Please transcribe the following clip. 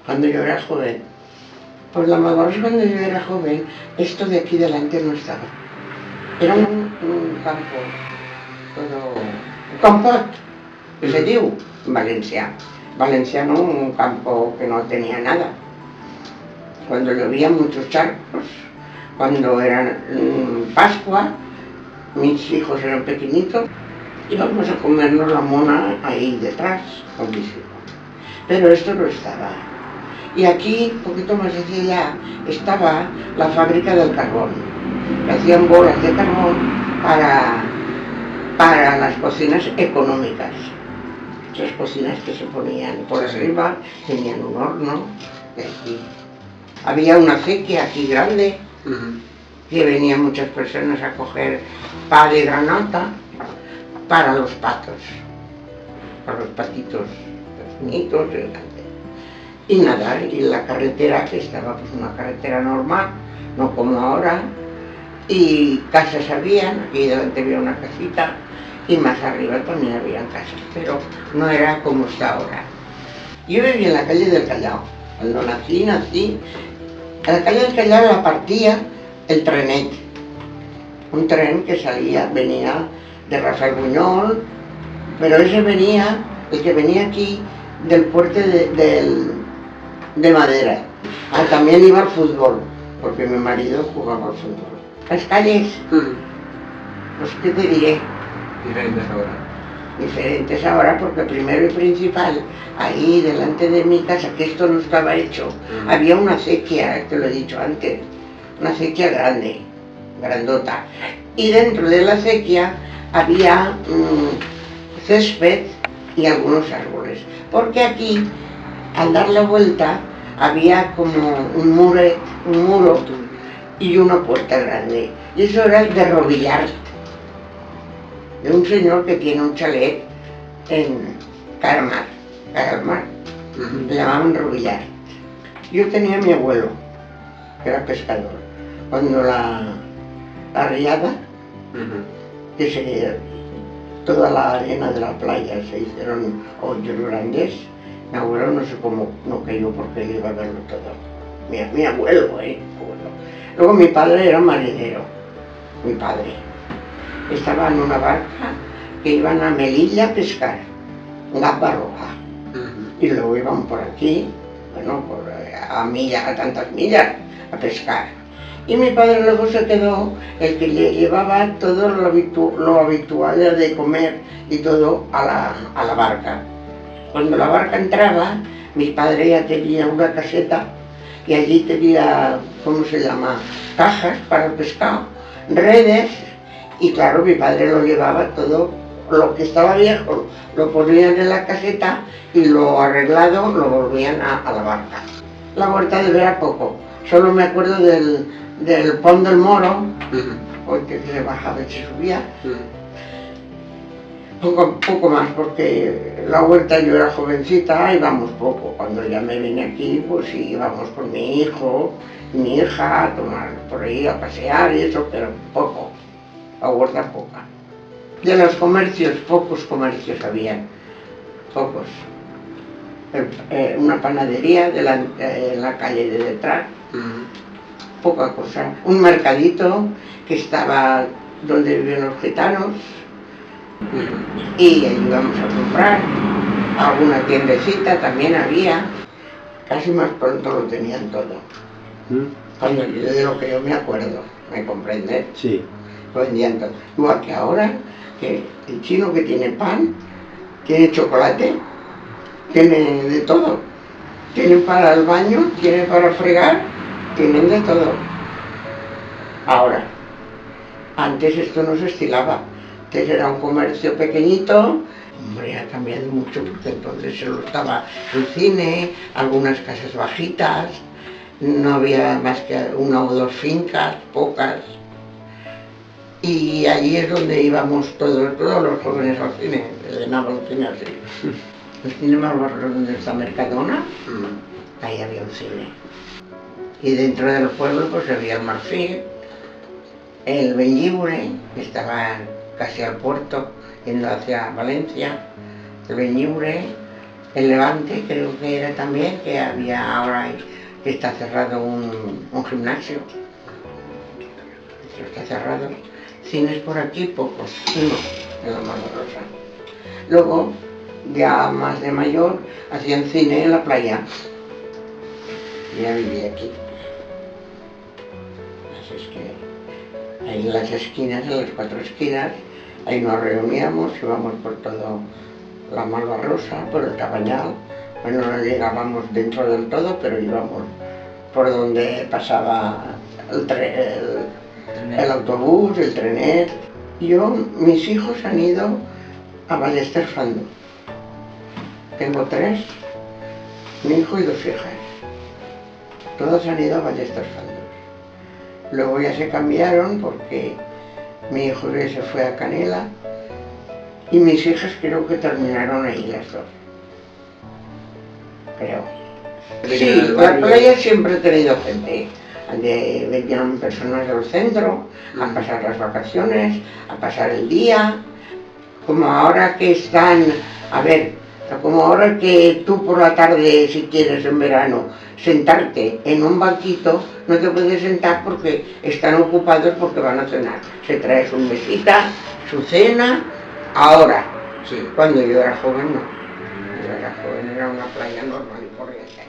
cuando yo era joven. Pues la Malvarrosa cuando yo era joven, esto de aquí delante no estaba. Era un campo, todo... Un campot, que se diu, en valencià. Valenciano, un campo que no tenía nada. Cuando llovía muchos charcos, cuando era Pascua, mis hijos eran pequeñitos, íbamos a comernos la mona ahí detrás con mis hijos. Pero esto no estaba. Y aquí, un poquito más hacia allá, estaba la fábrica del carbón. Hacían bolas de carbón para las cocinas económicas. Las cocinas que se ponían por arriba, tenían un horno. Y aquí había una acequia aquí grande, que venían muchas personas a coger pa de granota para los patos, para los patitos pequeñitos, y nada, y la carretera, que estaba pues una carretera normal, no como ahora, y casas habían, aquí delante había una casita, y más arriba también habían casas, pero no era como está ahora. Yo vivía en la calle del Callao. Cuando nací, en la calle del Callao la partía el trenet, un tren que venía de Rafael Buñol, pero ese venía, el que venía aquí, del puerto de Madera. También iba al fútbol, porque mi marido jugaba al fútbol. Las calles, pues qué te diré. Diferentes ahora, porque primero y principal, ahí delante de mi casa, que esto no estaba hecho, había una acequia, te lo he dicho antes, una acequia grande, grandota, y dentro de la acequia había césped y algunos árboles, porque aquí, al dar la vuelta, había como un muro y una puerta grande, y eso era el de Robillard, de un señor que tiene un chalet en Carmar, le llamaban Robillard. Yo tenía a mi abuelo, que era pescador, cuando la riada, que toda la arena de la playa se hicieron hoyos grandes, mi abuelo no sé cómo no cayó porque él iba a verlo todo. Mi abuelo, abuelo. Luego mi padre era marinero, mi padre. Estaba en una barca que iban a Melilla a pescar, Gapa Roja. Y luego iban por aquí, bueno, a tantas millas, a pescar. Y mi padre luego se quedó el que le llevaba todo lo habitual de comer y todo a la barca. Cuando la barca entraba, mi padre ya tenía una caseta y allí tenía, ¿cómo se llama?, cajas para el pescado, redes, y claro, mi padre lo llevaba todo, lo que estaba viejo lo ponían en la caseta y lo arreglado lo volvían a la barca. La huerta de ver a poco, solo me acuerdo del Pont del Moro, porque se bajaba y se subía. Poco más, porque la huerta yo era jovencita, íbamos poco. Cuando ya me vine aquí, pues sí, íbamos con mi hijo y mi hija a tomar por ahí, a pasear y eso, pero poco. La huerta poca. De los comercios, pocos comercios habían, pocos. Una panadería en la calle de detrás, poca cosa. Un mercadito que estaba donde vivían los gitanos, y ahí íbamos a comprar. Alguna tiendecita también había, casi más pronto lo tenían todo. De lo que yo me acuerdo, ¿me comprendes? Sí. Lo vendían todo. Igual que ahora, que el chino que tiene pan, tiene chocolate, tiene de todo. Tienen para el baño, tienen para fregar, tienen de todo. Ahora, antes esto no se estilaba. Antes era un comercio pequeñito, hombre, ha cambiado mucho porque entonces solo estaba el cine, algunas casas bajitas, no había más que una o dos fincas, pocas. Y allí es donde íbamos todos los jóvenes al cine, llenábamos el cine así. El cine más barrio donde está Mercadona, ahí había un cine. Y dentro del pueblo pues había el Marfil, el Bellíbure, que estaba casi al puerto, yendo hacia Valencia, el Bellíbure, El Levante creo que era también, que había ahora, que está cerrado un gimnasio. Está cerrado. Cines por aquí, pocos, uno en la Malvarrosa. Luego, ya más de mayor, hacían cine en la playa. Ya vivía aquí. Así es que ahí en las esquinas, en las 4 esquinas, ahí nos reuníamos, íbamos por todo la Malvarrosa, por el Cabañal. Bueno, no llegábamos dentro del todo, pero íbamos por donde pasaba el autobús, el trenet. Mis hijos han ido a Ballester Fando. Tengo 3, mi hijo y 2 hijas. Todos han ido a Ballester Fando. Luego ya se cambiaron porque mi hijo se fue a Canela y mis hijas creo que terminaron ahí las 2. Creo. Sí, la playa siempre ha tenido gente. Venían personas del centro a pasar las vacaciones, a pasar el día, como ahora que están, a ver, como ahora que tú por la tarde, si quieres en verano, sentarte en un banquito, no te puedes sentar porque están ocupados porque van a cenar. Se trae su mesita, su cena, ahora. Sí. Cuando yo era joven no. Cuando yo era joven era una playa normal y corriente.